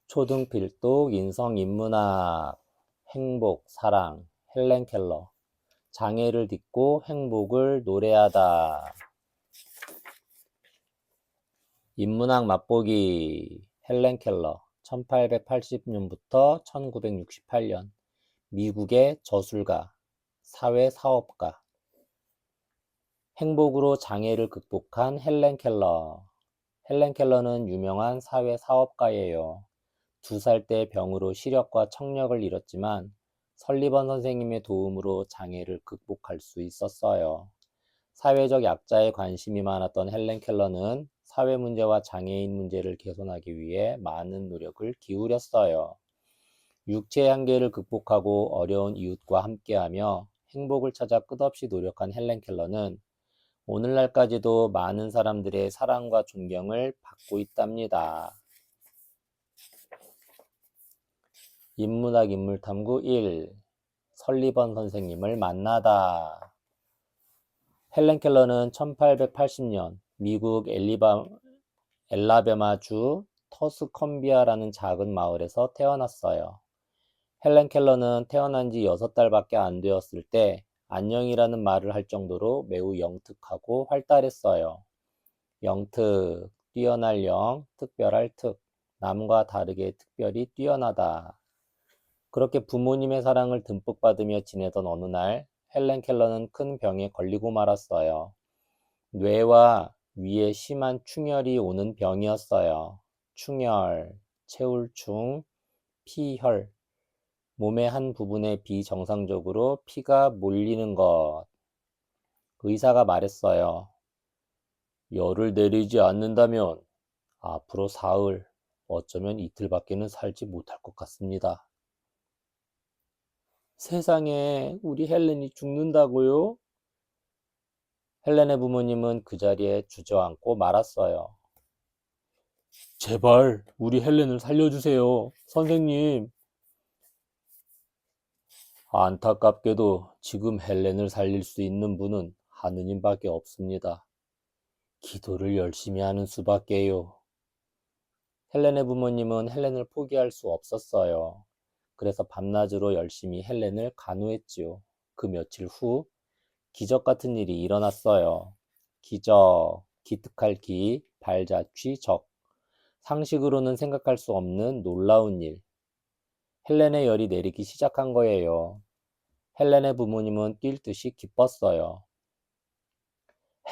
초등필독 인성인문학 행복, 사랑 헬렌 켈러 장애를 딛고 행복을 노래하다 인문학 맛보기 헬렌 켈러 1880년부터 1968년 미국의 저술가, 사회사업가 행복으로 장애를 극복한 헬렌 켈러 헬렌 켈러는 유명한 사회사업가예요. 2살 때 병으로 시력과 청력을 잃었지만 설리번 선생님의 도움으로 장애를 극복할 수 있었어요. 사회적 약자에 관심이 많았던 헬렌 켈러는 사회 문제와 장애인 문제를 개선하기 위해 많은 노력을 기울였어요. 육체의 한계를 극복하고 어려운 이웃과 함께하며 행복을 찾아 끝없이 노력한 헬렌 켈러는 오늘날까지도 많은 사람들의 사랑과 존경을 받고 있답니다. 인문학 인물탐구 1. 설리번 선생님을 만나다. 헬렌 켈러는 1880년 미국 엘라베마주 터스컨비아라는 작은 마을에서 태어났어요. 헬렌 켈러는 태어난 지 6달밖에 안 되었을 때 안녕이라는 말을 할 정도로 매우 영특하고 활달했어요. 영특, 뛰어날 영, 특별할 특, 남과 다르게 특별히 뛰어나다. 그렇게 부모님의 사랑을 듬뿍 받으며 지내던 어느 날 헬렌 켈러는 큰 병에 걸리고 말았어요. 뇌와 위에 심한 충혈이 오는 병이었어요. 충혈, 채울충, 피혈, 몸의 한 부분에 비정상적으로 피가 몰리는 것. 의사가 말했어요. 열을 내리지 않는다면 앞으로 사흘, 어쩌면 이틀밖에는 살지 못할 것 같습니다. 세상에, 우리 헬렌이 죽는다고요? 헬렌의 부모님은 그 자리에 주저앉고 말았어요. 제발 우리 헬렌을 살려주세요, 선생님. 안타깝게도 지금 헬렌을 살릴 수 있는 분은 하느님밖에 없습니다. 기도를 열심히 하는 수밖에요. 헬렌의 부모님은 헬렌을 포기할 수 없었어요. 그래서 밤낮으로 열심히 헬렌을 간호했지요. 그 며칠 후 기적 같은 일이 일어났어요. 기적, 기특할 기, 발자취 적. 상식으로는 생각할 수 없는 놀라운 일. 헬렌의 열이 내리기 시작한 거예요. 헬렌의 부모님은 뛸 듯이 기뻤어요.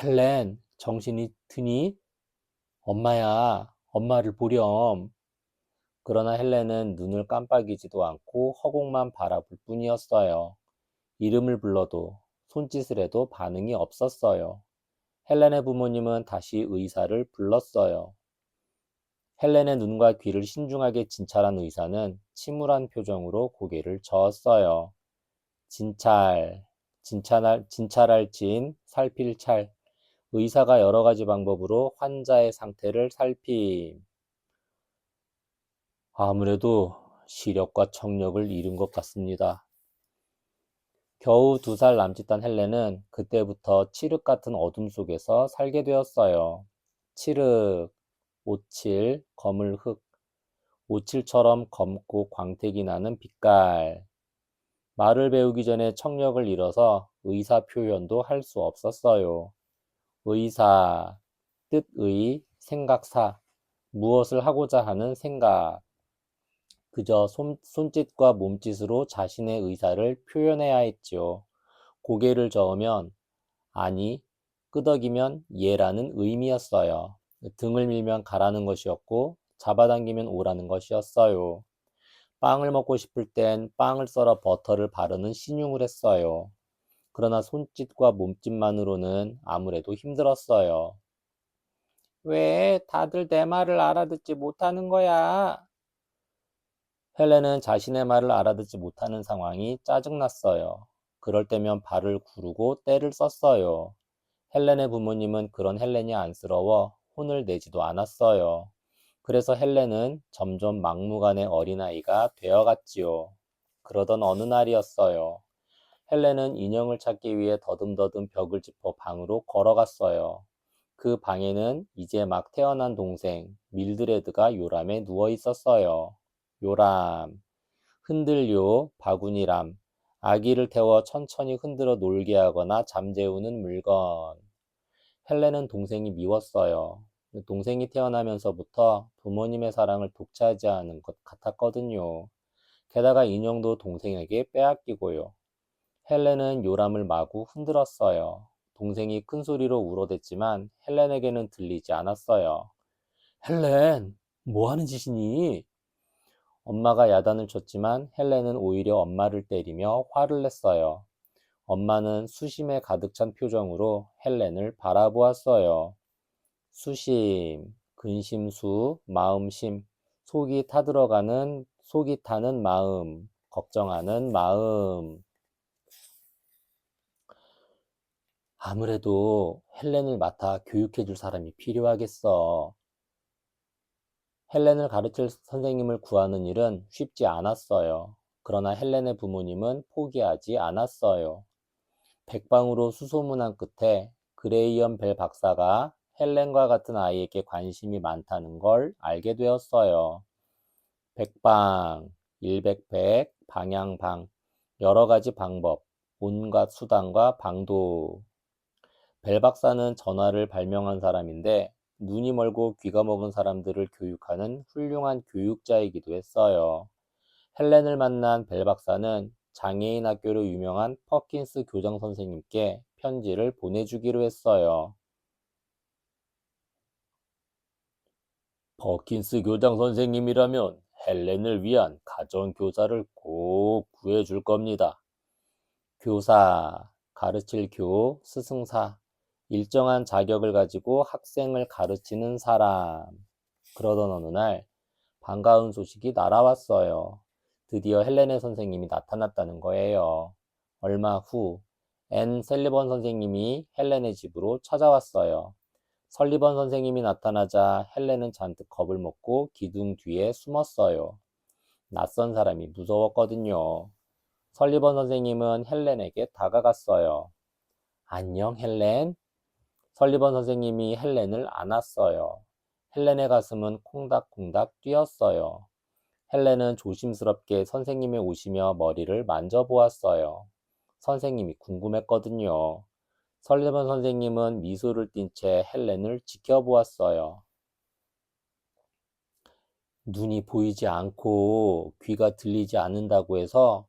헬렌, 정신이 드니? 엄마야, 엄마를 보렴. 그러나 헬렌은 눈을 깜빡이지도 않고 허공만 바라볼 뿐이었어요. 이름을 불러도 손짓을 해도 반응이 없었어요. 헬렌의 부모님은 다시 의사를 불렀어요. 헬렌의 눈과 귀를 신중하게 진찰한 의사는 침울한 표정으로 고개를 저었어요. 진찰할 진, 살필 찰. 의사가 여러 가지 방법으로 환자의 상태를 살핌. 아무래도 시력과 청력을 잃은 것 같습니다. 겨우 2살 남짓한 헬렌은 그때부터 칠흑 같은 어둠 속에서 살게 되었어요. 칠흑, 오칠, 검을 흑, 오칠처럼 검고 광택이 나는 빛깔. 말을 배우기 전에 청력을 잃어서 의사 표현도 할 수 없었어요. 의사, 뜻의, 생각사, 무엇을 하고자 하는 생각. 그저 손짓과 몸짓으로 자신의 의사를 표현해야 했지요. 고개를 저으면 아니, 끄덕이면 예라는 의미였어요. 등을 밀면 가라는 것이었고 잡아당기면 오라는 것이었어요. 빵을 먹고 싶을 땐 빵을 썰어 버터를 바르는 신용을 했어요. 그러나 손짓과 몸짓만으로는 아무래도 힘들었어요. 왜 다들 내 말을 알아듣지 못하는 거야? 헬렌은 자신의 말을 알아듣지 못하는 상황이 짜증났어요. 그럴 때면 발을 구르고 떼를 썼어요. 헬렌의 부모님은 그런 헬렌이 안쓰러워 혼을 내지도 않았어요. 그래서 헬렌은 점점 막무가내 어린아이가 되어갔지요. 그러던 어느 날이었어요. 헬렌은 인형을 찾기 위해 더듬더듬 벽을 짚어 방으로 걸어갔어요. 그 방에는 이제 막 태어난 동생 밀드레드가 요람에 누워 있었어요. 요람. 흔들요, 바구니람. 아기를 태워 천천히 흔들어 놀게 하거나 잠재우는 물건. 헬렌은 동생이 미웠어요. 동생이 태어나면서부터 부모님의 사랑을 독차지하는 것 같았거든요. 게다가 인형도 동생에게 빼앗기고요. 헬렌은 요람을 마구 흔들었어요. 동생이 큰 소리로 울어댔지만 헬렌에게는 들리지 않았어요. 헬렌, 뭐 하는 짓이니? 엄마가 야단을 쳤지만 헬렌은 오히려 엄마를 때리며 화를 냈어요. 엄마는 수심에 가득 찬 표정으로 헬렌을 바라보았어요. 수심, 근심수, 마음심, 속이 타는 마음, 걱정하는 마음. 아무래도 헬렌을 맡아 교육해줄 사람이 필요하겠어. 헬렌을 가르칠 선생님을 구하는 일은 쉽지 않았어요. 그러나 헬렌의 부모님은 포기하지 않았어요. 백방으로 수소문한 끝에 그레이엄 벨 박사가 헬렌과 같은 아이에게 관심이 많다는 걸 알게 되었어요. 백방, 일백백, 방향방, 여러 가지 방법, 온갖 수단과 방도. 벨 박사는 전화를 발명한 사람인데 눈이 멀고 귀가 먹은 사람들을 교육하는 훌륭한 교육자이기도 했어요. 헬렌을 만난 벨 박사는 장애인 학교로 유명한 퍼킨스 교장 선생님께 편지를 보내주기로 했어요. 퍼킨스 교장 선생님이라면 헬렌을 위한 가정 교사를 꼭 구해줄 겁니다. 교사, 가르칠 스승사, 일정한 자격을 가지고 학생을 가르치는 사람. 그러던 어느 날 반가운 소식이 날아왔어요. 드디어 헬렌의 선생님이 나타났다는 거예요. 얼마 후, 앤 셀리번 선생님이 헬렌의 집으로 찾아왔어요. 설리번 선생님이 나타나자 헬렌은 잔뜩 겁을 먹고 기둥 뒤에 숨었어요. 낯선 사람이 무서웠거든요. 설리번 선생님은 헬렌에게 다가갔어요. 안녕, 헬렌. 설리번 선생님이 헬렌을 안았어요. 헬렌의 가슴은 콩닥콩닥 뛰었어요. 헬렌은 조심스럽게 선생님이 오시며 머리를 만져보았어요. 선생님이 궁금했거든요. 설리번 선생님은 미소를 띤 채 헬렌을 지켜보았어요. 눈이 보이지 않고 귀가 들리지 않는다고 해서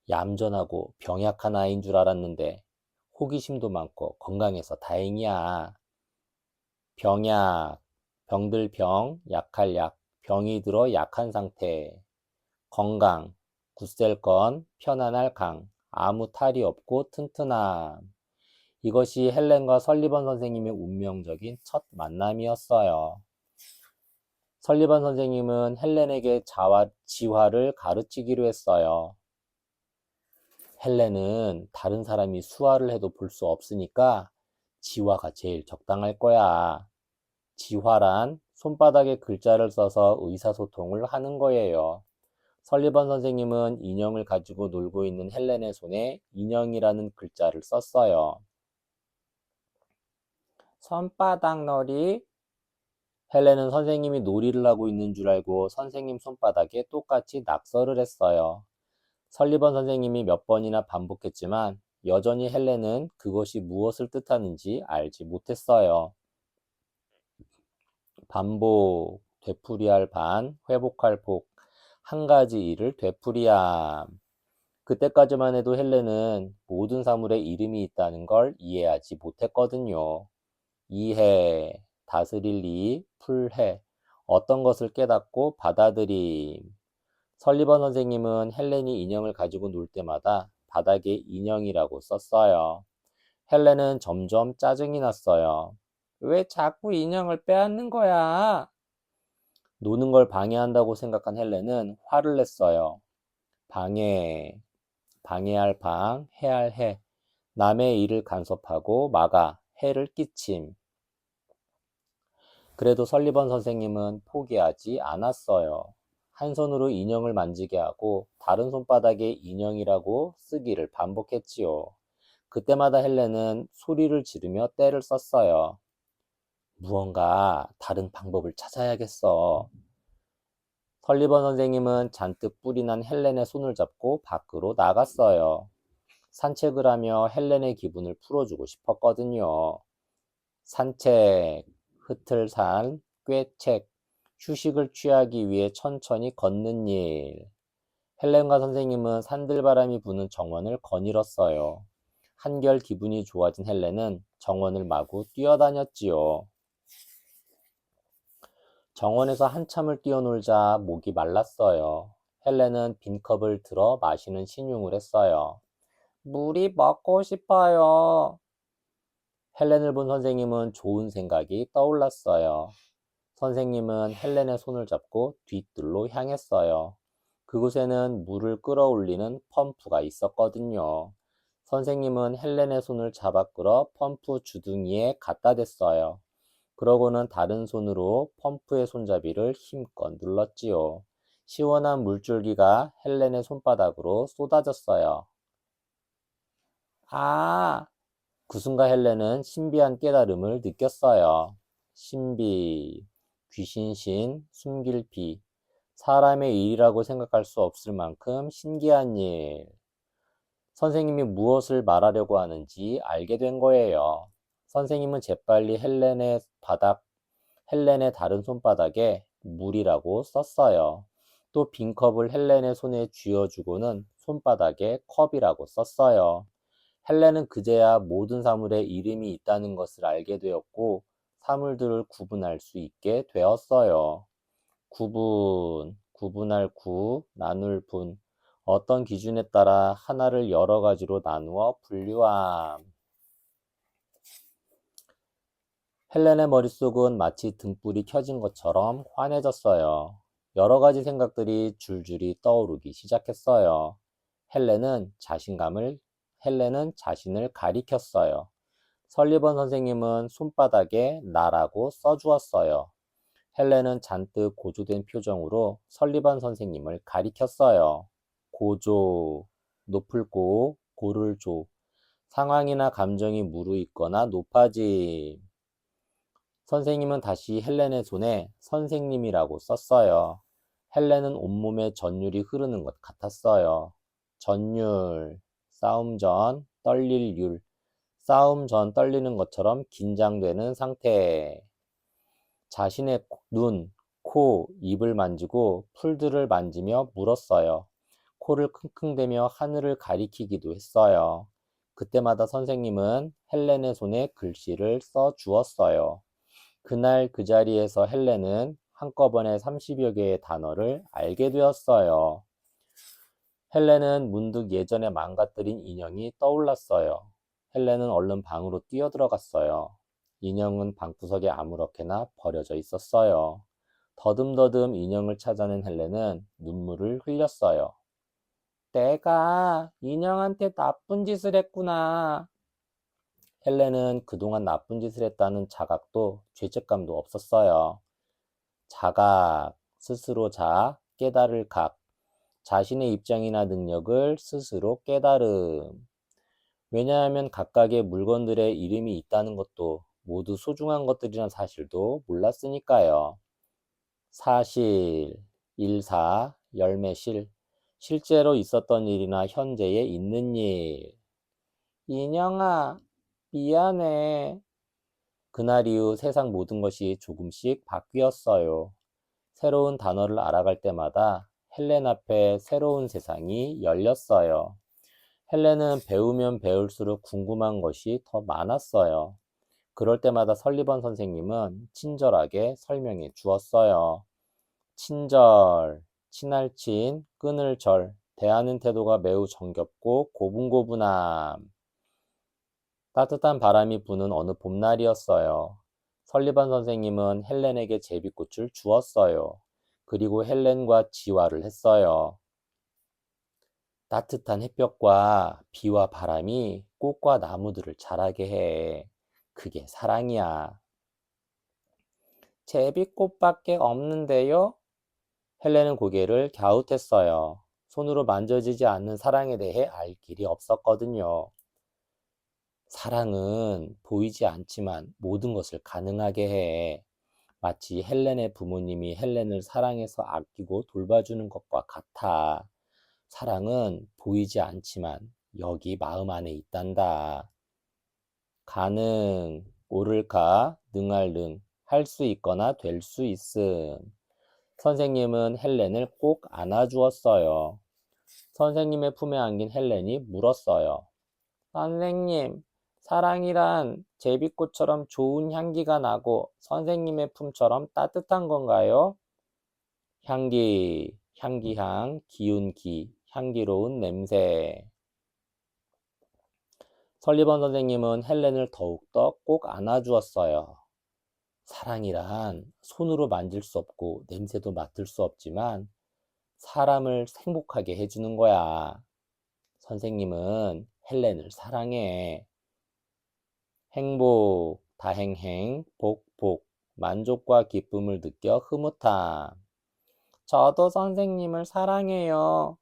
얌전하고 병약한 아이인 줄 알았는데 호기심도 많고 건강해서 다행이야. 병약, 병들 병, 약할 약, 병이 들어 약한 상태. 건강, 굳셀 건, 편안할 강, 아무 탈이 없고 튼튼함. 이것이 헬렌과 설리번 선생님의 운명적인 첫 만남이었어요. 설리번 선생님은 헬렌에게 지화를 가르치기로 했어요. 헬렌은 다른 사람이 수화를 해도 볼 수 없으니까 지화가 제일 적당할 거야. 지화란 손바닥에 글자를 써서 의사소통을 하는 거예요. 설리번 선생님은 인형을 가지고 놀고 있는 헬렌의 손에 인형이라는 글자를 썼어요. 손바닥 놀이. 헬렌은 선생님이 놀이를 하고 있는 줄 알고 선생님 손바닥에 똑같이 낙서를 했어요. 설리번 선생님이 몇 번이나 반복했지만 여전히 헬렌은 그것이 무엇을 뜻하는지 알지 못했어요. 반복, 되풀이할 반, 회복할 복, 한 가지 일을 되풀이함. 그때까지만 해도 헬렌은 모든 사물에 이름이 있다는 걸 이해하지 못했거든요. 이해, 다스릴 이, 풀해, 어떤 것을 깨닫고 받아들임. 설리번 선생님은 헬렌이 인형을 가지고 놀 때마다 바닥에 인형이라고 썼어요. 헬렌은 점점 짜증이 났어요. 왜 자꾸 인형을 빼앗는 거야? 노는 걸 방해한다고 생각한 헬렌은 화를 냈어요. 방해할 해할 해. 남의 일을 간섭하고 막아, 해를 끼침. 그래도 설리번 선생님은 포기하지 않았어요. 한 손으로 인형을 만지게 하고 다른 손바닥에 인형이라고 쓰기를 반복했지요. 그때마다 헬렌은 소리를 지르며 떼를 썼어요. 무언가 다른 방법을 찾아야겠어. 설리번 선생님은 잔뜩 뿔이 난 헬렌의 손을 잡고 밖으로 나갔어요. 산책을 하며 헬렌의 기분을 풀어주고 싶었거든요. 산책, 흩을산, 꿰책, 휴식을 취하기 위해 천천히 걷는 일. 헬렌과 선생님은 산들바람이 부는 정원을 거닐었어요. 한결 기분이 좋아진 헬렌은 정원을 마구 뛰어다녔지요. 정원에서 한참을 뛰어놀자 목이 말랐어요. 헬렌은 빈 컵을 들어 마시는 신용을 했어요. 물이 먹고 싶어요. 헬렌을 본 선생님은 좋은 생각이 떠올랐어요. 선생님은 헬렌의 손을 잡고 뒤뜰로 향했어요. 그곳에는 물을 끌어올리는 펌프가 있었거든요. 선생님은 헬렌의 손을 잡아 끌어 펌프 주둥이에 갖다 댔어요. 그러고는 다른 손으로 펌프의 손잡이를 힘껏 눌렀지요. 시원한 물줄기가 헬렌의 손바닥으로 쏟아졌어요. 아! 그 순간 헬렌은 신비한 깨달음을 느꼈어요. 신비, 귀신신, 숨길비, 사람의 일이라고 생각할 수 없을 만큼 신기한 일. 선생님이 무엇을 말하려고 하는지 알게 된 거예요. 선생님은 재빨리 헬렌의 다른 손바닥에 물이라고 썼어요. 또 빈 컵을 헬렌의 손에 쥐어주고는 손바닥에 컵이라고 썼어요. 헬렌은 그제야 모든 사물에 이름이 있다는 것을 알게 되었고 사물들을 구분할 수 있게 되었어요. 구분할 구, 나눌 분. 어떤 기준에 따라 하나를 여러 가지로 나누어 분류함. 헬렌의 머릿속은 마치 등불이 켜진 것처럼 환해졌어요. 여러 가지 생각들이 줄줄이 떠오르기 시작했어요. 헬렌은 헬렌은 자신을 가리켰어요. 설리번 선생님은 손바닥에 나라고 써주었어요. 헬렌은 잔뜩 고조된 표정으로 설리번 선생님을 가리켰어요. 고조, 높을 고, 고를 조. 상황이나 감정이 무르익거나 높아짐. 선생님은 다시 헬렌의 손에 선생님이라고 썼어요. 헬렌은 온몸에 전율이 흐르는 것 같았어요. 전율, 싸움 전, 떨릴 율. 싸움 전 떨리는 것처럼 긴장되는 상태. 자신의 눈, 코, 입을 만지고 풀들을 만지며 물었어요. 코를 킁킁대며 하늘을 가리키기도 했어요. 그때마다 선생님은 헬렌의 손에 글씨를 써 주었어요. 그날 그 자리에서 헬렌은 한꺼번에 30여 개의 단어를 알게 되었어요. 헬렌은 문득 예전에 망가뜨린 인형이 떠올랐어요. 헬렌은 얼른 방으로 뛰어들어갔어요. 인형은 방구석에 아무렇게나 버려져 있었어요. 더듬더듬 인형을 찾아낸 헬렌은 눈물을 흘렸어요. 내가 인형한테 나쁜 짓을 했구나. 헬렌은 그동안 나쁜 짓을 했다는 자각도 죄책감도 없었어요. 자각, 스스로 깨달을 각, 자신의 입장이나 능력을 스스로 깨달음. 왜냐하면 각각의 물건들의 이름이 있다는 것도 모두 소중한 것들이란 사실도 몰랐으니까요. 사실, 일사, 열매실, 실제로 있었던 일이나 현재에 있는 일. 인형아, 미안해. 그날 이후 세상 모든 것이 조금씩 바뀌었어요. 새로운 단어를 알아갈 때마다 헬렌 앞에 새로운 세상이 열렸어요. 헬렌은 배우면 배울수록 궁금한 것이 더 많았어요. 그럴 때마다 설리번 선생님은 친절하게 설명해 주었어요. 친절, 친할 친, 끊을 절, 대하는 태도가 매우 정겹고 고분고분함. 따뜻한 바람이 부는 어느 봄날이었어요. 설리반 선생님은 헬렌에게 제비꽃을 주었어요. 그리고 헬렌과 지화를 했어요. 따뜻한 햇볕과 비와 바람이 꽃과 나무들을 자라게 해. 그게 사랑이야. 제비꽃밖에 없는데요? 헬렌은 고개를 갸웃했어요. 손으로 만져지지 않는 사랑에 대해 알 길이 없었거든요. 사랑은 보이지 않지만 모든 것을 가능하게 해. 마치 헬렌의 부모님이 헬렌을 사랑해서 아끼고 돌봐주는 것과 같아. 사랑은 보이지 않지만 여기 마음 안에 있단다. 가능, 오를까, 능할 능, 할 수 있거나 될 수 있음. 선생님은 헬렌을 꼭 안아주었어요. 선생님의 품에 안긴 헬렌이 물었어요. 선생님, 사랑이란 제비꽃처럼 좋은 향기가 나고 선생님의 품처럼 따뜻한 건가요? 향기, 향기향, 기운기, 향기로운 냄새. 설리번 선생님은 헬렌을 더욱더 꼭 안아주었어요. 사랑이란 손으로 만질 수 없고 냄새도 맡을 수 없지만 사람을 행복하게 해주는 거야. 선생님은 헬렌을 사랑해. 행복, 다행행, 복복, 만족과 기쁨을 느껴 흐뭇함. 저도 선생님을 사랑해요.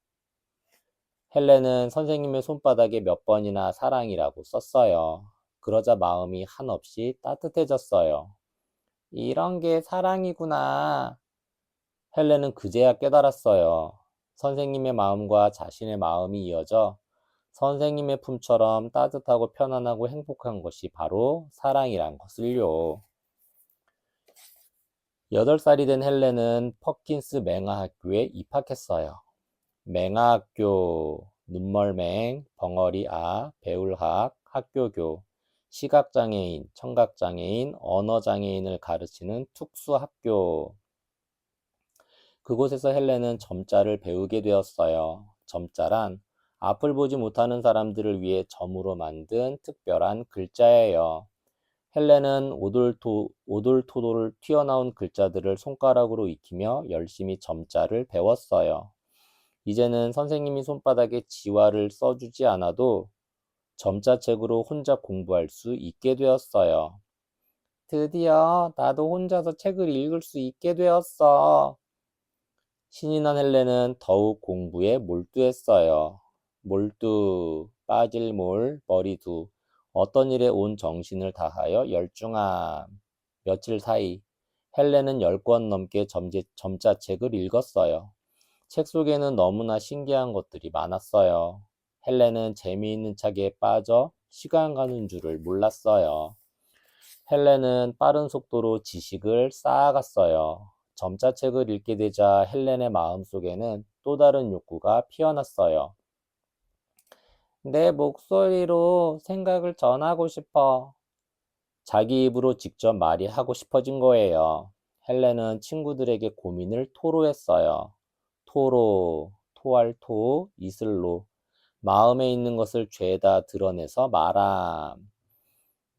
헬렌은 선생님의 손바닥에 몇 번이나 사랑이라고 썼어요. 그러자 마음이 한없이 따뜻해졌어요. 이런 게 사랑이구나. 헬렌은 그제야 깨달았어요. 선생님의 마음과 자신의 마음이 이어져 선생님의 품처럼 따뜻하고 편안하고 행복한 것이 바로 사랑이란 것을요. 8살이 된 헬렌은 퍼킨스 맹아학교에 입학했어요. 맹아학교, 눈멀맹, 벙어리아, 배울학, 학교교, 시각장애인, 청각장애인, 언어장애인을 가르치는 특수학교. 그곳에서 헬렌은 점자를 배우게 되었어요. 점자란 앞을 보지 못하는 사람들을 위해 점으로 만든 특별한 글자예요. 헬렌은 오돌토돌 튀어나온 글자들을 손가락으로 익히며 열심히 점자를 배웠어요. 이제는 선생님이 손바닥에 지화를 써주지 않아도 점자책으로 혼자 공부할 수 있게 되었어요. 드디어 나도 혼자서 책을 읽을 수 있게 되었어. 신이 난 헬렌은 더욱 공부에 몰두했어요. 몰두, 빠질 몰, 머리두, 어떤 일에 온 정신을 다하여 열중함. 며칠 사이 헬렌은 10권 넘게 점자책을 읽었어요. 책 속에는 너무나 신기한 것들이 많았어요. 헬렌은 재미있는 책에 빠져 시간 가는 줄을 몰랐어요. 헬렌은 빠른 속도로 지식을 쌓아갔어요. 점자책을 읽게 되자 헬렌의 마음속에는 또 다른 욕구가 피어났어요. 내 목소리로 생각을 전하고 싶어. 자기 입으로 직접 말이 하고 싶어진 거예요. 헬렌은 친구들에게 고민을 토로했어요. 토할 토, 이슬로. 마음에 있는 것을 죄다 드러내서 말함.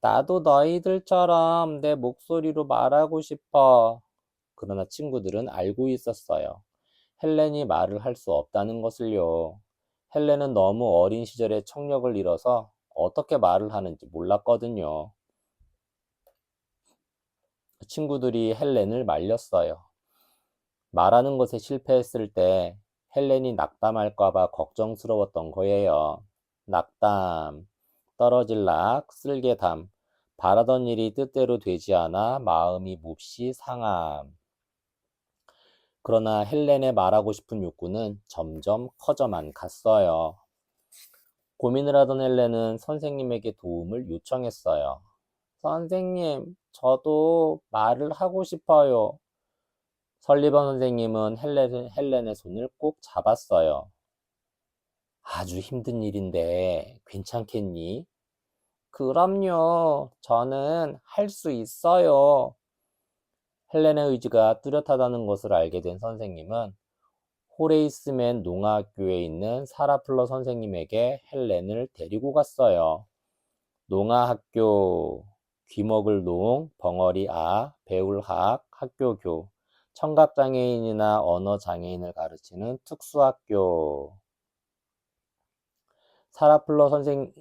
나도 너희들처럼 내 목소리로 말하고 싶어. 그러나 친구들은 알고 있었어요. 헬렌이 말을 할 수 없다는 것을요. 헬렌은 너무 어린 시절에 청력을 잃어서 어떻게 말을 하는지 몰랐거든요. 친구들이 헬렌을 말렸어요. 말하는 것에 실패했을 때 헬렌이 낙담할까봐 걱정스러웠던 거예요. 낙담, 떨어질락, 쓸개담, 바라던 일이 뜻대로 되지 않아 마음이 몹시 상함. 그러나 헬렌의 말하고 싶은 욕구는 점점 커져만 갔어요. 고민을 하던 헬렌은 선생님에게 도움을 요청했어요. 선생님, 저도 말을 하고 싶어요. 설리번 선생님은 헬렌의 손을 꼭 잡았어요. 아주 힘든 일인데 괜찮겠니? 그럼요. 저는 할 수 있어요. 헬렌의 의지가 뚜렷하다는 것을 알게 된 선생님은 호레이스맨 농아학교에 있는 사라플러 선생님에게 헬렌을 데리고 갔어요. 농아학교, 귀먹을 농, 벙어리 아, 배울학, 학교교, 청각장애인이나 언어장애인을 가르치는 특수학교. 사라플러 선생,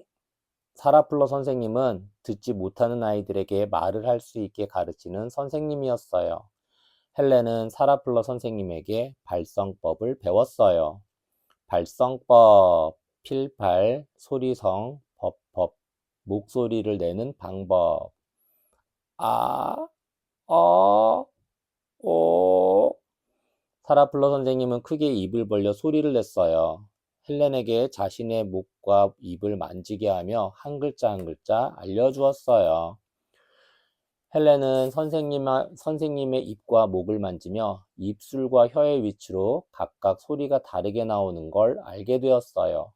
사라플러 선생님은 듣지 못하는 아이들에게 말을 할 수 있게 가르치는 선생님이었어요. 헬렌은 사라플러 선생님에게 발성법을 배웠어요. 발성법, 필발, 소리성, 법법, 목소리를 내는 방법. 아, 어, 오. 사라플러 선생님은 크게 입을 벌려 소리를 냈어요. 헬렌에게 자신의 목과 입을 만지게 하며 한 글자 한 글자 알려주었어요. 헬렌은 선생님의 입과 목을 만지며 입술과 혀의 위치로 각각 소리가 다르게 나오는 걸 알게 되었어요.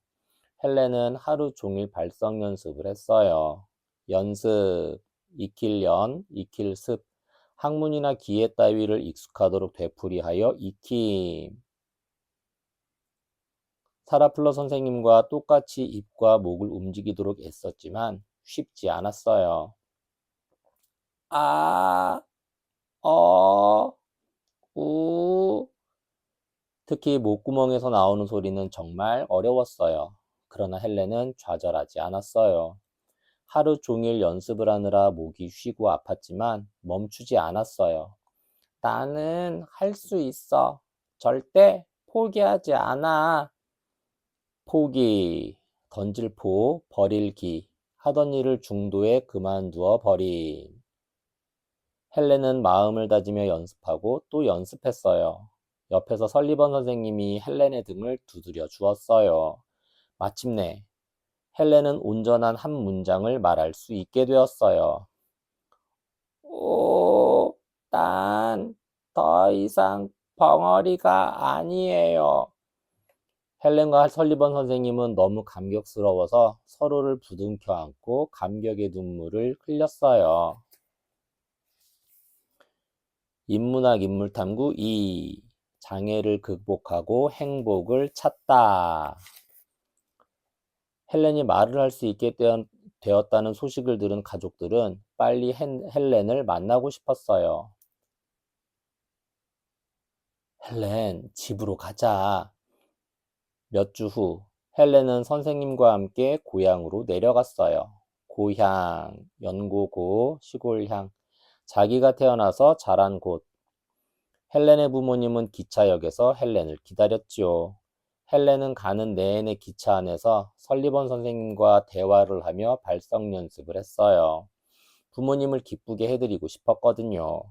헬렌은 하루 종일 발성 연습을 했어요. 연습, 익힐 연, 익힐 습, 학문이나 기회 따위를 익숙하도록 되풀이하여 익힘. 사라플러 선생님과 똑같이 입과 목을 움직이도록 애썼지만 쉽지 않았어요. 아, 어, 우. 특히 목구멍에서 나오는 소리는 정말 어려웠어요. 그러나 헬렌은 좌절하지 않았어요. 하루 종일 연습을 하느라 목이 쉬고 아팠지만 멈추지 않았어요. 나는 할 수 있어. 절대 포기하지 않아. 포기, 던질 포, 버릴 기, 하던 일을 중도에 그만두어 버림. 헬렌은 마음을 다지며 연습하고 또 연습했어요. 옆에서 설리번 선생님이 헬렌의 등을 두드려 주었어요. 마침내 헬렌은 온전한 한 문장을 말할 수 있게 되었어요. 오, 난 더 이상 벙어리가 아니에요. 헬렌과 설리번 선생님은 너무 감격스러워서 서로를 부둥켜 안고 감격의 눈물을 흘렸어요. 인문학 인물탐구 2. 장애를 극복하고 행복을 찾다. 헬렌이 말을 할 수 있게 되었다는 소식을 들은 가족들은 빨리 헬렌을 만나고 싶었어요. 헬렌, 집으로 가자. 몇 주 후, 헬렌은 선생님과 함께 고향으로 내려갔어요. 고향, 연고고, 시골향, 자기가 태어나서 자란 곳. 헬렌의 부모님은 기차역에서 헬렌을 기다렸지요. 헬렌은 가는 내내 기차 안에서 설리번 선생님과 대화를 하며 발성 연습을 했어요. 부모님을 기쁘게 해드리고 싶었거든요.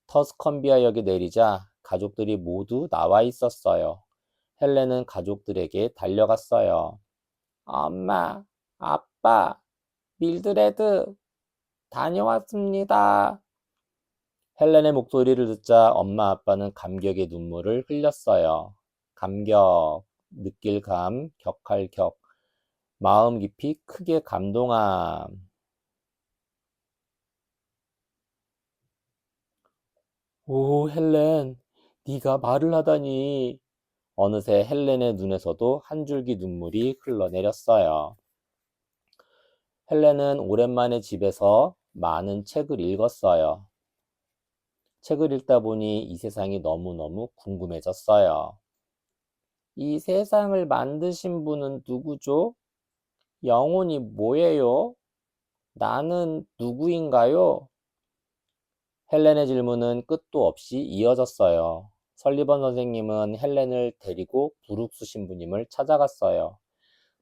터스컨비아역에 내리자 가족들이 모두 나와 있었어요. 헬렌은 가족들에게 달려갔어요. 엄마, 아빠, 밀드레드, 다녀왔습니다. 헬렌의 목소리를 듣자 엄마 아빠는 감격의 눈물을 흘렸어요. 감격, 느낄 감, 격할 격, 마음 깊이 크게 감동함. 오, 헬렌, 네가 말을 하다니. 어느새 헬렌의 눈에서도 한 줄기 눈물이 흘러내렸어요. 헬렌은 오랜만에 집에서 많은 책을 읽었어요. 책을 읽다 보니 이 세상이 너무너무 궁금해졌어요. 이 세상을 만드신 분은 누구죠? 영혼이 뭐예요? 나는 누구인가요? 헬렌의 질문은 끝도 없이 이어졌어요. 설리번 선생님은 헬렌을 데리고 부룩스 신부님을 찾아갔어요.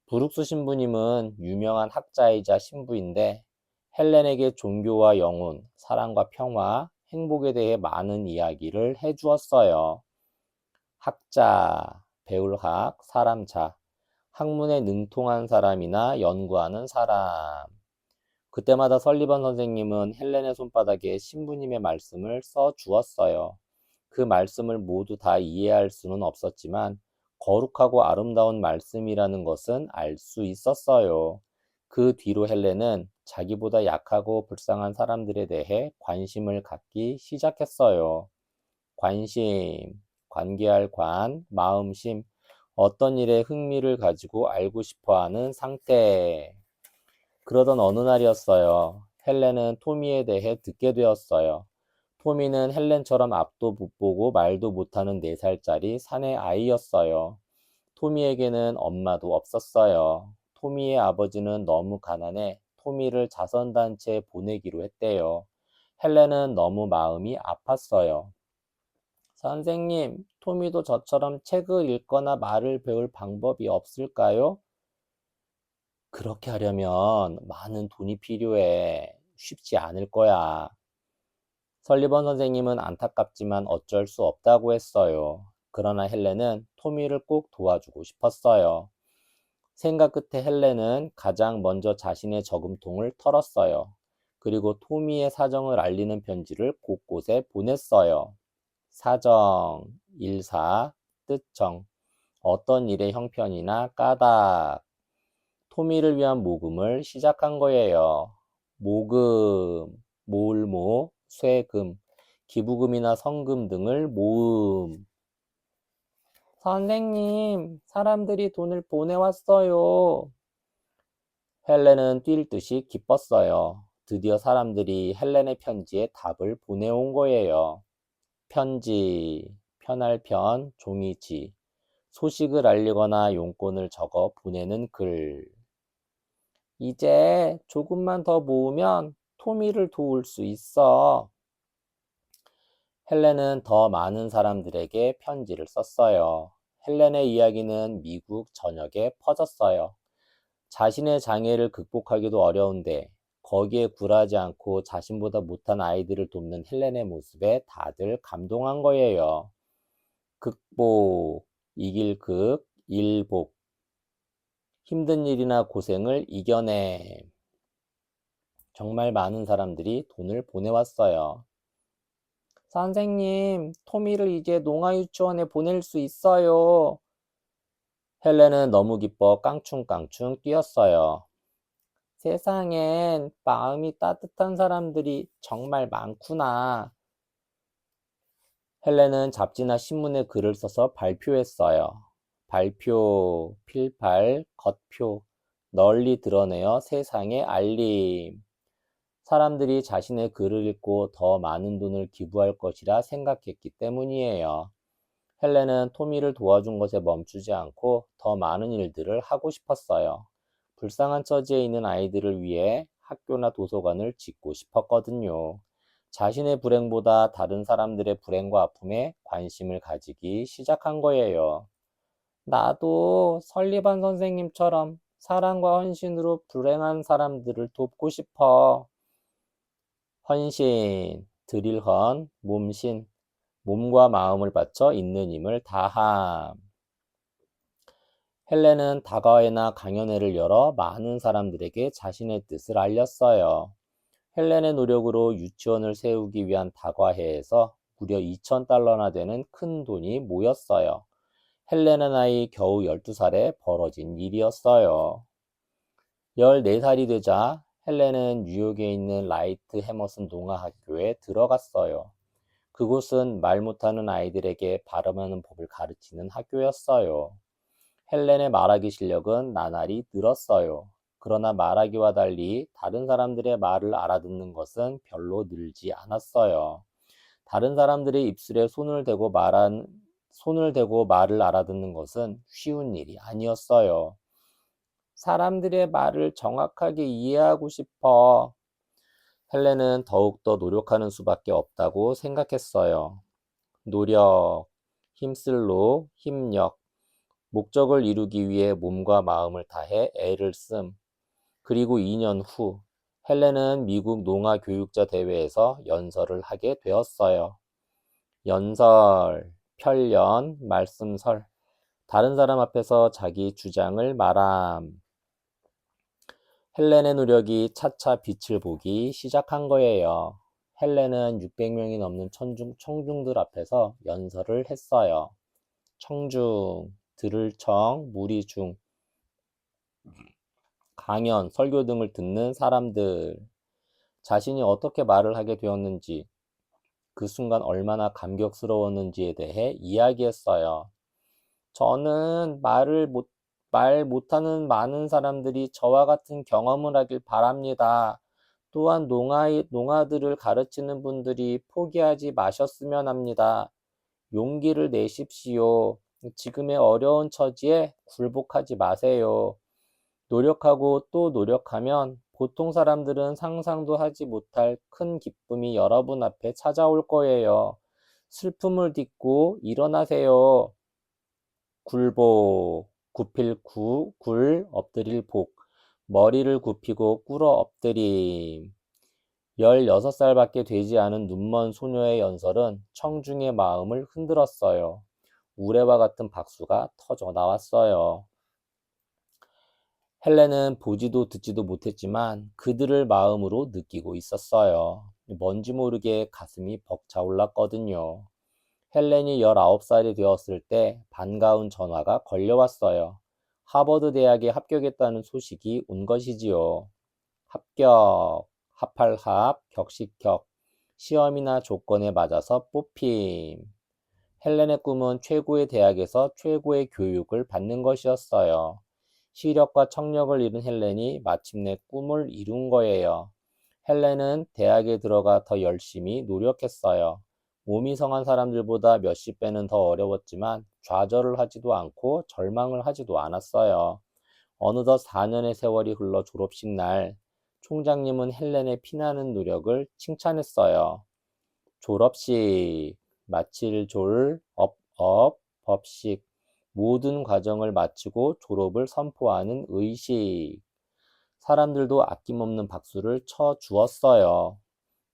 부룩스 신부님은 유명한 학자이자 신부인데 헬렌에게 종교와 영혼, 사랑과 평화, 행복에 대해 많은 이야기를 해주었어요. 학자, 배울 학, 사람자, 학문에 능통한 사람이나 연구하는 사람. 그때마다 설리번 선생님은 헬렌의 손바닥에 신부님의 말씀을 써 주었어요. 그 말씀을 모두 다 이해할 수는 없었지만 거룩하고 아름다운 말씀이라는 것은 알 수 있었어요. 그 뒤로 헬렌은 자기보다 약하고 불쌍한 사람들에 대해 관심을 갖기 시작했어요. 관심, 관계할 관, 마음심, 어떤 일에 흥미를 가지고 알고 싶어 하는 상태. 그러던 어느 날이었어요. 헬렌은 토미에 대해 듣게 되었어요. 토미는 헬렌처럼 앞도 못 보고 말도 못하는 4살짜리 사내 아이였어요. 토미에게는 엄마도 없었어요. 토미의 아버지는 너무 가난해 토미를 자선단체에 보내기로 했대요. 헬렌은 너무 마음이 아팠어요. 선생님, 토미도 저처럼 책을 읽거나 말을 배울 방법이 없을까요? 그렇게 하려면 많은 돈이 필요해. 쉽지 않을 거야. 설리번 선생님은 안타깝지만 어쩔 수 없다고 했어요. 그러나 헬렌은 토미를 꼭 도와주고 싶었어요. 생각 끝에 헬렌은 가장 먼저 자신의 저금통을 털었어요. 그리고 토미의 사정을 알리는 편지를 곳곳에 보냈어요. 사정, 일사, 뜻정, 어떤 일의 형편이나 까닭. 토미를 위한 모금을 시작한 거예요. 모금, 모을모, 쇠금, 기부금이나 성금 등을 모음. 선생님, 사람들이 돈을 보내왔어요. 헬렌은 뛸 듯이 기뻤어요. 드디어 사람들이 헬렌의 편지에 답을 보내온 거예요. 편지, 편할 편, 종이지, 소식을 알리거나 용건을 적어 보내는 글. 이제 조금만 더 모으면 토미를 도울 수 있어. 헬렌은 더 많은 사람들에게 편지를 썼어요. 헬렌의 이야기는 미국 전역에 퍼졌어요. 자신의 장애를 극복하기도 어려운데 거기에 굴하지 않고 자신보다 못한 아이들을 돕는 헬렌의 모습에 다들 감동한 거예요. 극복, 이길 극, 일복, 힘든 일이나 고생을 이겨내. 정말 많은 사람들이 돈을 보내왔어요. 선생님, 토미를 이제 농아유치원에 보낼 수 있어요. 헬렌은 너무 기뻐 깡충깡충 뛰었어요. 세상엔 마음이 따뜻한 사람들이 정말 많구나. 헬렌은 잡지나 신문에 글을 써서 발표했어요. 발표, 필팔, 겉표, 널리 드러내어 세상에 알림. 사람들이 자신의 글을 읽고 더 많은 돈을 기부할 것이라 생각했기 때문이에요. 헬렌은 토미를 도와준 것에 멈추지 않고 더 많은 일들을 하고 싶었어요. 불쌍한 처지에 있는 아이들을 위해 학교나 도서관을 짓고 싶었거든요. 자신의 불행보다 다른 사람들의 불행과 아픔에 관심을 가지기 시작한 거예요. 나도 설리반 선생님처럼 사랑과 헌신으로 불행한 사람들을 돕고 싶어. 헌신, 드릴 헌, 몸신, 몸과 마음을 바쳐 있는 힘을 다함. 헬렌은 다과회나 강연회를 열어 많은 사람들에게 자신의 뜻을 알렸어요. 헬렌의 노력으로 유치원을 세우기 위한 다과회에서 무려 2,000달러나 되는 큰 돈이 모였어요. 헬렌의 나이 겨우 12살에 벌어진 일이었어요. 14살이 되자 헬렌은 뉴욕에 있는 라이트 해머슨 농아학교에 들어갔어요. 그곳은 말 못하는 아이들에게 발음하는 법을 가르치는 학교였어요. 헬렌의 말하기 실력은 나날이 늘었어요. 그러나 말하기와 달리 다른 사람들의 말을 알아듣는 것은 별로 늘지 않았어요. 다른 사람들의 입술에 손을 대고 말을 알아듣는 것은 쉬운 일이 아니었어요. 사람들의 말을 정확하게 이해하고 싶어. 헬렌은 더욱더 노력하는 수밖에 없다고 생각했어요. 노력, 힘쓸로, 힘력, 목적을 이루기 위해 몸과 마음을 다해 애를 씀. 그리고 2년 후, 헬렌은 미국 농아교육자 대회에서 연설을 하게 되었어요. 연설, 편련, 말씀설, 다른 사람 앞에서 자기 주장을 말함. 헬렌의 노력이 차차 빛을 보기 시작한 거예요. 헬렌은 600명이 넘는 청중들 앞에서 연설을 했어요. 청중, 들을 청, 무리 중, 강연, 설교 등을 듣는 사람들, 자신이 어떻게 말을 하게 되었는지, 그 순간 얼마나 감격스러웠는지에 대해 이야기했어요. 저는 말 못하는 많은 사람들이 저와 같은 경험을 하길 바랍니다. 또한 농아들을 가르치는 분들이 포기하지 마셨으면 합니다. 용기를 내십시오. 지금의 어려운 처지에 굴복하지 마세요. 노력하고 또 노력하면 보통 사람들은 상상도 하지 못할 큰 기쁨이 여러분 앞에 찾아올 거예요. 슬픔을 딛고 일어나세요. 굴복, 굴, 엎드릴 복, 머리를 굽히고 꿇어 엎드림. 16살밖에 되지 않은 눈먼 소녀의 연설은 청중의 마음을 흔들었어요. 우레와 같은 박수가 터져 나왔어요. 헬렌은 보지도 듣지도 못했지만 그들을 마음으로 느끼고 있었어요. 뭔지 모르게 가슴이 벅차올랐거든요. 헬렌이 19살이 되었을 때 반가운 전화가 걸려왔어요. 하버드 대학에 합격했다는 소식이 온 것이지요. 합격, 합할합, 격식격, 시험이나 조건에 맞아서 뽑힘. 헬렌의 꿈은 최고의 대학에서 최고의 교육을 받는 것이었어요. 시력과 청력을 잃은 헬렌이 마침내 꿈을 이룬 거예요. 헬렌은 대학에 들어가 더 열심히 노력했어요. 몸이 성한 사람들보다 몇십 배는 더 어려웠지만 좌절을 하지도 않고 절망을 하지도 않았어요. 어느덧 4년의 세월이 흘러 졸업식 날, 총장님은 헬렌의 피나는 노력을 칭찬했어요. 졸업식, 마칠 졸, 법식, 모든 과정을 마치고 졸업을 선포하는 의식. 사람들도 아낌없는 박수를 쳐 주었어요.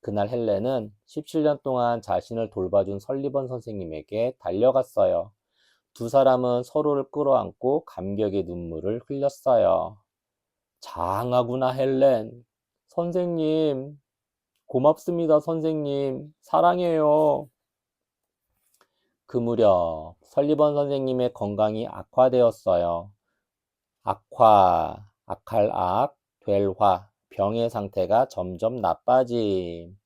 그날 헬렌은 17년 동안 자신을 돌봐준 설리번 선생님에게 달려갔어요. 두 사람은 서로를 끌어안고 감격의 눈물을 흘렸어요. 장하구나, 헬렌. 선생님, 고맙습니다, 선생님. 사랑해요. 그 무렵 설리번 선생님의 건강이 악화되었어요. 악할 악, 될 화, 병의 상태가 점점 나빠짐.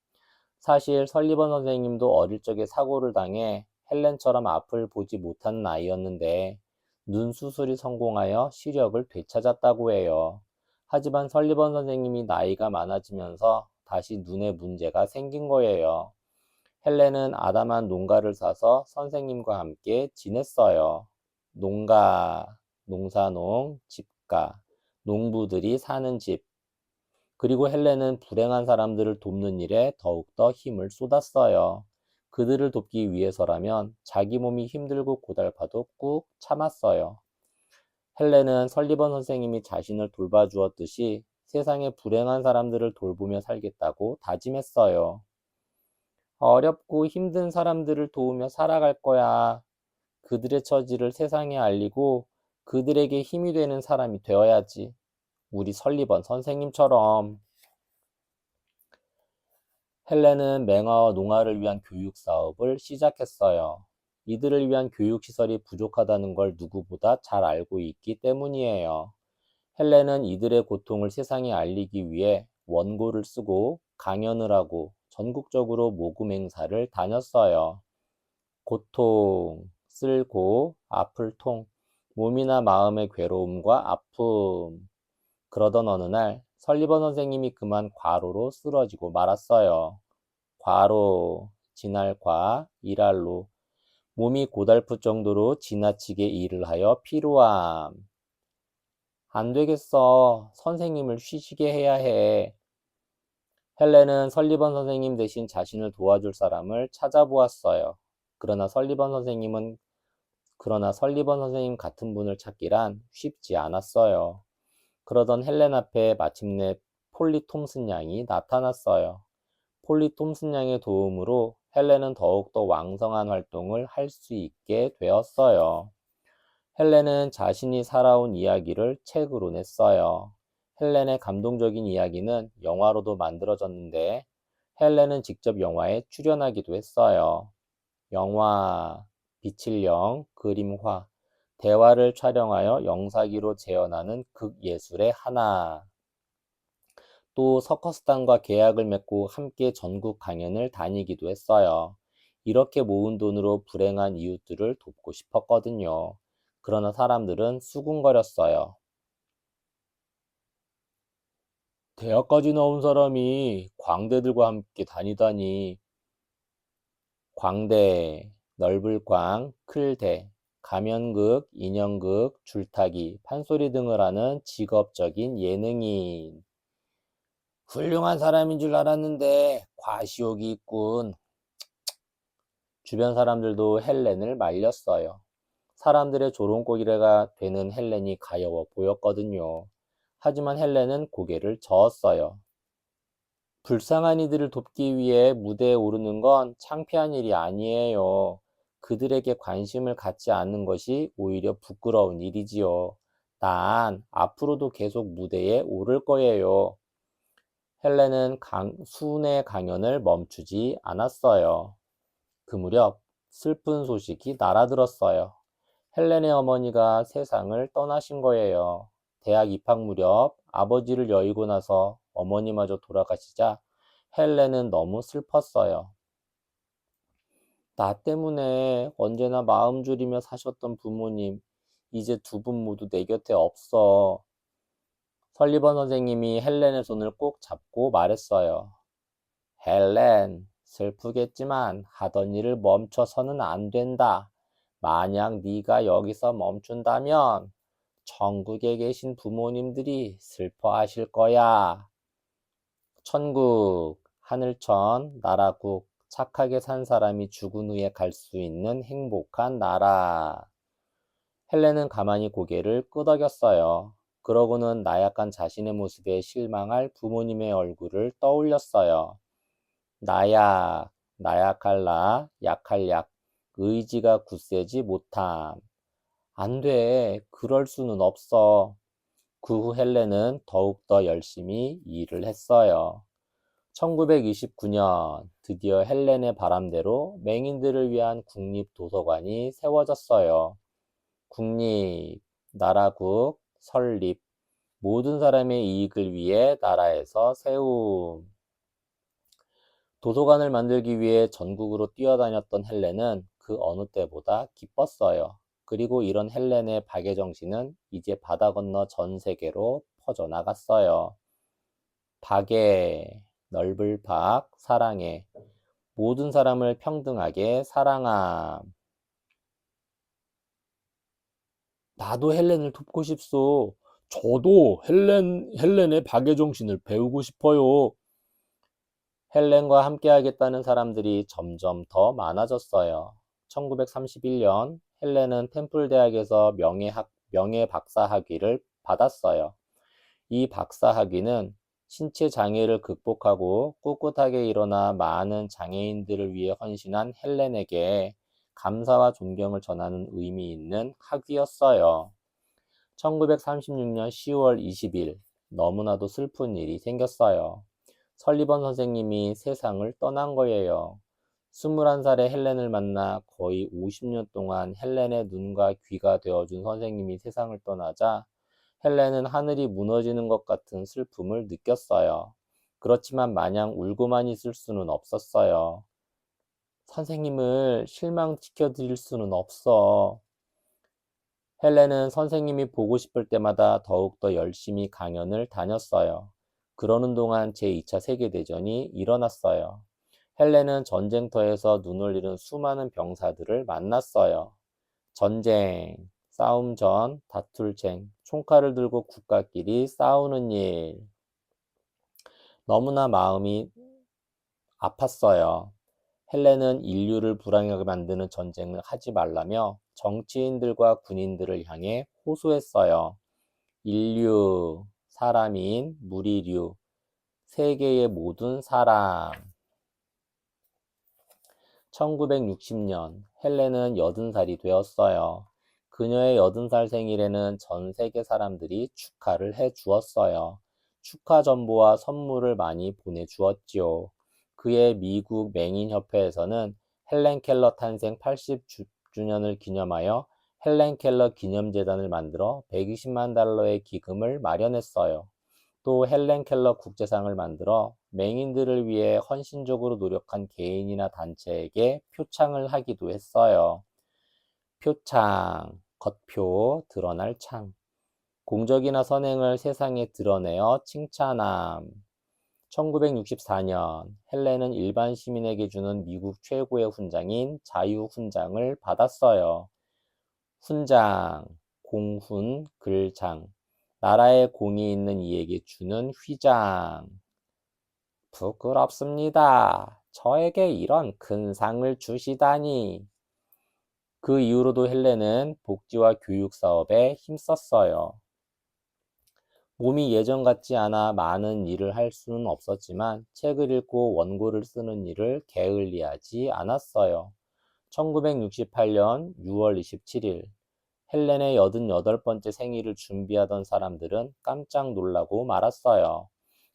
사실 설리번 선생님도 어릴 적에 사고를 당해 헬렌처럼 앞을 보지 못하는 아이였는데 눈 수술이 성공하여 시력을 되찾았다고 해요. 하지만 설리번 선생님이 나이가 많아지면서 다시 눈에 문제가 생긴 거예요. 헬렌은 아담한 농가를 사서 선생님과 함께 지냈어요. 농가, 농사농, 집가, 농부들이 사는 집. 그리고 헬렌은 불행한 사람들을 돕는 일에 더욱더 힘을 쏟았어요. 그들을 돕기 위해서라면 자기 몸이 힘들고 고달파도 꾹 참았어요. 헬렌은 설리번 선생님이 자신을 돌봐주었듯이 세상의 불행한 사람들을 돌보며 살겠다고 다짐했어요. 어렵고 힘든 사람들을 도우며 살아갈 거야. 그들의 처지를 세상에 알리고 그들에게 힘이 되는 사람이 되어야지. 우리 설리번 선생님처럼. 헬렌은 맹아와 농아를 위한 교육 사업을 시작했어요. 이들을 위한 교육시설이 부족하다는 걸 누구보다 잘 알고 있기 때문이에요. 헬렌은 이들의 고통을 세상에 알리기 위해 원고를 쓰고 강연을 하고 전국적으로 모금 행사를 다녔어요. 고통, 쓸고, 아플 통, 몸이나 마음의 괴로움과 아픔. 그러던 어느 날 설리번 선생님이 그만 과로로 쓰러지고 말았어요. 과로, 진할과, 일할로, 몸이 고달플 정도로 지나치게 일을 하여 피로함. 안 되겠어. 선생님을 쉬시게 해야 해. 헬렌은 설리번 선생님 대신 자신을 도와줄 사람을 찾아보았어요. 그러나 설리번 선생님 같은 분을 찾기란 쉽지 않았어요. 그러던 헬렌 앞에 마침내 폴리 톰슨 양이 나타났어요. 폴리 톰슨 양의 도움으로 헬렌은 더욱더 왕성한 활동을 할 수 있게 되었어요. 헬렌은 자신이 살아온 이야기를 책으로 냈어요. 헬렌의 감동적인 이야기는 영화로도 만들어졌는데 헬렌은 직접 영화에 출연하기도 했어요. 영화, 빛을 영, 그림화, 대화를 촬영하여 영상기로 재현하는 극예술의 하나. 또 서커스단과 계약을 맺고 함께 전국 강연을 다니기도 했어요. 이렇게 모은 돈으로 불행한 이웃들을 돕고 싶었거든요. 그러나 사람들은 수군거렸어요. 대학까지 나온 사람이 광대들과 함께 다니다니. 광대, 넓을광, 클대, 가면극, 인형극, 줄타기, 판소리 등을 하는 직업적인 예능인. 훌륭한 사람인 줄 알았는데 과시욕이 있군. 주변 사람들도 헬렌을 말렸어요. 사람들의 조롱거리가 되는 헬렌이 가여워 보였거든요. 하지만 헬렌은 고개를 저었어요. 불쌍한 이들을 돕기 위해 무대에 오르는 건 창피한 일이 아니에요. 그들에게 관심을 갖지 않는 것이 오히려 부끄러운 일이지요. 난 앞으로도 계속 무대에 오를 거예요. 헬렌은 순회 강연을 멈추지 않았어요. 그 무렵 슬픈 소식이 날아들었어요. 헬렌의 어머니가 세상을 떠나신 거예요. 대학 입학 무렵 아버지를 여의고 나서 어머니마저 돌아가시자 헬렌은 너무 슬펐어요. 나 때문에 언제나 마음 졸이며 사셨던 부모님, 이제 두 분 모두 내 곁에 없어. 설리번 선생님이 헬렌의 손을 꼭 잡고 말했어요. 헬렌, 슬프겠지만 하던 일을 멈춰서는 안 된다. 만약 네가 여기서 멈춘다면 천국에 계신 부모님들이 슬퍼하실 거야. 천국, 하늘천, 나라국, 착하게 산 사람이 죽은 후에 갈 수 있는 행복한 나라. 헬렌은 가만히 고개를 끄덕였어요. 그러고는 나약한 자신의 모습에 실망할 부모님의 얼굴을 떠올렸어요. 나약, 나약할 나, 약할 약, 의지가 굳세지 못함. 안 돼, 그럴 수는 없어. 그 후 헬렌은 더욱더 열심히 일을 했어요. 1929년 드디어 헬렌의 바람대로 맹인들을 위한 국립도서관이 세워졌어요. 국립, 나라국, 설립, 모든 사람의 이익을 위해 나라에서 세움. 도서관을 만들기 위해 전국으로 뛰어다녔던 헬렌은 그 어느 때보다 기뻤어요. 그리고 이런 헬렌의 박애 정신은 이제 바다 건너 전 세계로 퍼져나갔어요. 박애, 넓을 박, 사랑해. 모든 사람을 평등하게 사랑함. 나도 헬렌을 돕고 싶소. 저도 헬렌의 박애 정신을 배우고 싶어요. 헬렌과 함께하겠다는 사람들이 점점 더 많아졌어요. 1931년 헬렌은 템플 대학에서 명예 박사 학위를 받았어요. 이 박사 학위는 신체 장애를 극복하고 꿋꿋하게 일어나 많은 장애인들을 위해 헌신한 헬렌에게 감사와 존경을 전하는 의미 있는 학위였어요. 1936년 10월 20일, 너무나도 슬픈 일이 생겼어요. 설리번 선생님이 세상을 떠난 거예요. 21살의 헬렌을 만나 거의 50년 동안 헬렌의 눈과 귀가 되어준 선생님이 세상을 떠나자 헬렌은 하늘이 무너지는 것 같은 슬픔을 느꼈어요. 그렇지만 마냥 울고만 있을 수는 없었어요. 선생님을 실망시켜 드릴 수는 없어. 헬렌은 선생님이 보고 싶을 때마다 더욱더 열심히 강연을 다녔어요. 그러는 동안 제2차 세계대전이 일어났어요. 헬렌은 전쟁터에서 눈을 잃은 수많은 병사들을 만났어요. 전쟁, 싸움 전, 다툴 쟁, 총칼을 들고 국가끼리 싸우는 일. 너무나 마음이 아팠어요. 헬렌은 인류를 불행하게 만드는 전쟁을 하지 말라며 정치인들과 군인들을 향해 호소했어요. 인류, 사람인, 무리류, 세계의 모든 사람. 1960년 헬렌은 80살이 되었어요. 그녀의 80살 생일에는 전 세계 사람들이 축하를 해 주었어요. 축하 전보와 선물을 많이 보내주었지요. 그의 미국 맹인협회에서는 헬렌 켈러 탄생 80주년을 기념하여 헬렌 켈러 기념재단을 만들어 120만 달러의 기금을 마련했어요. 또 헬렌 켈러 국제상을 만들어 맹인들을 위해 헌신적으로 노력한 개인이나 단체에게 표창을 하기도 했어요. 표창, 겉표, 드러날 창. 공적이나 선행을 세상에 드러내어 칭찬함. 1964년 헬렌은 일반 시민에게 주는 미국 최고의 훈장인 자유훈장을 받았어요. 훈장, 공훈, 글장. 나라에 공이 있는 이에게 주는 휘장. 부끄럽습니다. 저에게 이런 큰 상을 주시다니. 그 이후로도 헬렌은 복지와 교육 사업에 힘썼어요. 몸이 예전 같지 않아 많은 일을 할 수는 없었지만 책을 읽고 원고를 쓰는 일을 게을리하지 않았어요. 1968년 6월 27일 헬렌의 88번째 생일을 준비하던 사람들은 깜짝 놀라고 말았어요.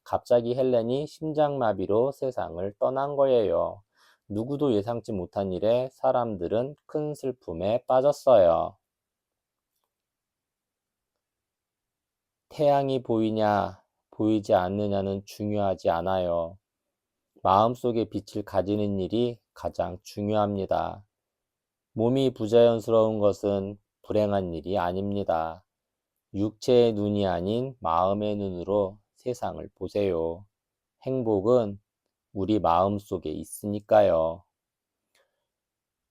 갑자기 헬렌이 심장마비로 세상을 떠난 거예요. 누구도 예상치 못한 일에 사람들은 큰 슬픔에 빠졌어요. 태양이 보이냐, 보이지 않느냐는 중요하지 않아요. 마음속에 빛을 가지는 일이 가장 중요합니다. 몸이 부자연스러운 것은 불행한 일이 아닙니다. 육체의 눈이 아닌 마음의 눈으로 세상을 보세요. 행복은 우리 마음속에 있으니까요.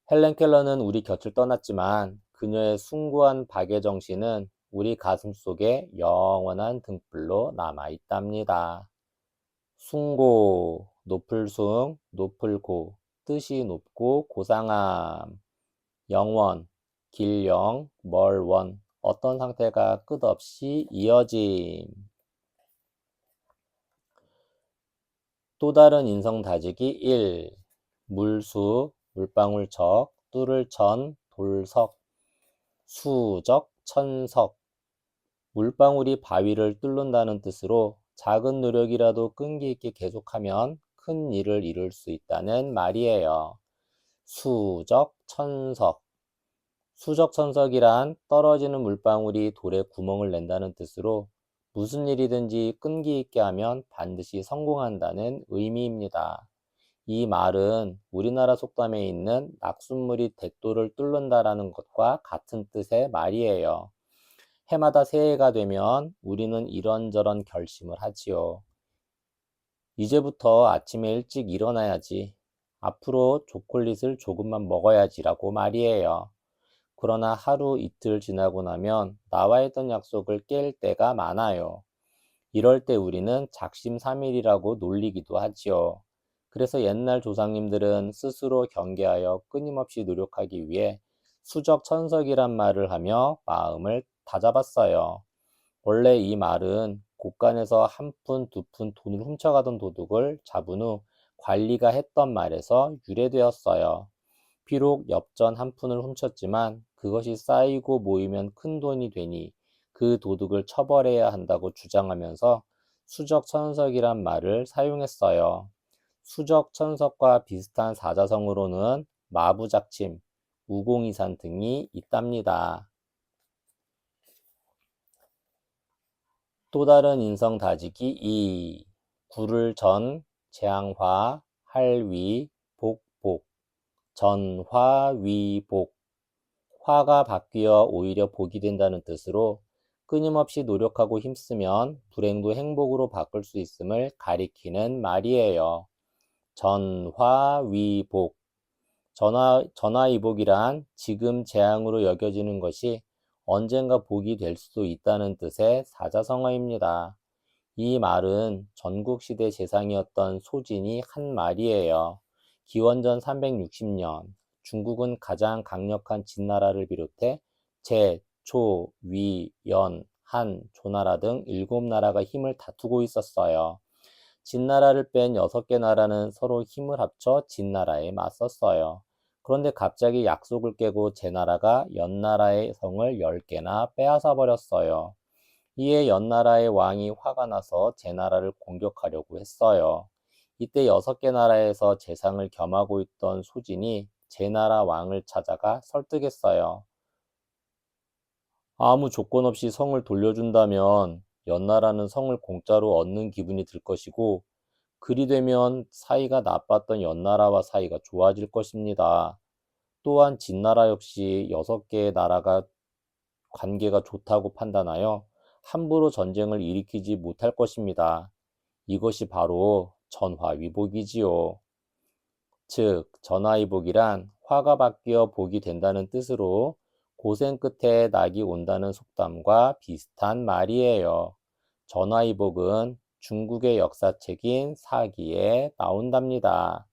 헬렌 켈러는 우리 곁을 떠났지만 그녀의 숭고한 박애 정신은 우리 가슴 속에 영원한 등불로 남아 있답니다. 숭고, 높을 숭, 높을 고, 뜻이 높고 고상함, 영원, 길영, 멀원, 어떤 상태가 끝없이 이어짐. 또 다른 인성 다지기 1. 물수, 물방울적, 뚫을 천, 돌석, 수적, 천석. 물방울이 바위를 뚫는다는 뜻으로 작은 노력이라도 끈기 있게 계속하면 큰 일을 이룰 수 있다는 말이에요. 수적, 천석. 수적천석이란 떨어지는 물방울이 돌에 구멍을 낸다는 뜻으로 무슨 일이든지 끈기 있게 하면 반드시 성공한다는 의미입니다. 이 말은 우리나라 속담에 있는 낙숫물이 대도를 뚫는다라는 것과 같은 뜻의 말이에요. 해마다 새해가 되면 우리는 이런저런 결심을 하지요. 이제부터 아침에 일찍 일어나야지. 앞으로 초콜릿을 조금만 먹어야지라고 말이에요. 그러나 하루 이틀 지나고 나면 나와 했던 약속을 깰 때가 많아요. 이럴 때 우리는 작심삼일이라고 놀리기도 하지요. 그래서 옛날 조상님들은 스스로 경계하여 끊임없이 노력하기 위해 수적천석이란 말을 하며 마음을 다잡았어요. 원래 이 말은 곳간에서 한 푼, 두 푼 돈을 훔쳐가던 도둑을 잡은 후 관리가 했던 말에서 유래되었어요. 비록 엽전 한 푼을 훔쳤지만 그것이 쌓이고 모이면 큰 돈이 되니 그 도둑을 처벌해야 한다고 주장하면서 수적천석이란 말을 사용했어요. 수적천석과 비슷한 사자성어로는 마부작침, 우공이산 등이 있답니다. 또 다른 인성 다지기 2. 구를 전, 재앙화, 할위, 복복, 전화위복. 화가 바뀌어 오히려 복이 된다는 뜻으로 끊임없이 노력하고 힘쓰면 불행도 행복으로 바꿀 수 있음을 가리키는 말이에요. 전화위복. 전화위복이란 지금 재앙으로 여겨지는 것이 언젠가 복이 될 수도 있다는 뜻의 사자성어입니다. 이 말은 전국시대 재상이었던 소진이 한 말이에요. 기원전 360년 중국은 가장 강력한 진나라를 비롯해 제, 초, 위, 연, 한, 조나라 등 7나라가 힘을 다투고 있었어요. 진나라를 뺀 6개 나라는 서로 힘을 합쳐 진나라에 맞섰어요. 그런데 갑자기 약속을 깨고 제나라가 연나라의 성을 10개나 빼앗아 버렸어요. 이에 연나라의 왕이 화가 나서 제나라를 공격하려고 했어요. 이때 6개 나라에서 재상을 겸하고 있던 소진이 제나라 왕을 찾아가 설득했어요. 아무 조건 없이 성을 돌려준다면 연나라는 성을 공짜로 얻는 기분이 들 것이고 그리 되면 사이가 나빴던 연나라와 사이가 좋아질 것입니다. 또한 진나라 역시 6개의 나라가 관계가 좋다고 판단하여 함부로 전쟁을 일으키지 못할 것입니다. 이것이 바로 전화위복이지요. 즉, 전화위복이란 화가 바뀌어 복이 된다는 뜻으로 고생 끝에 낙이 온다는 속담과 비슷한 말이에요. 전화위복은 중국의 역사책인 사기에 나온답니다.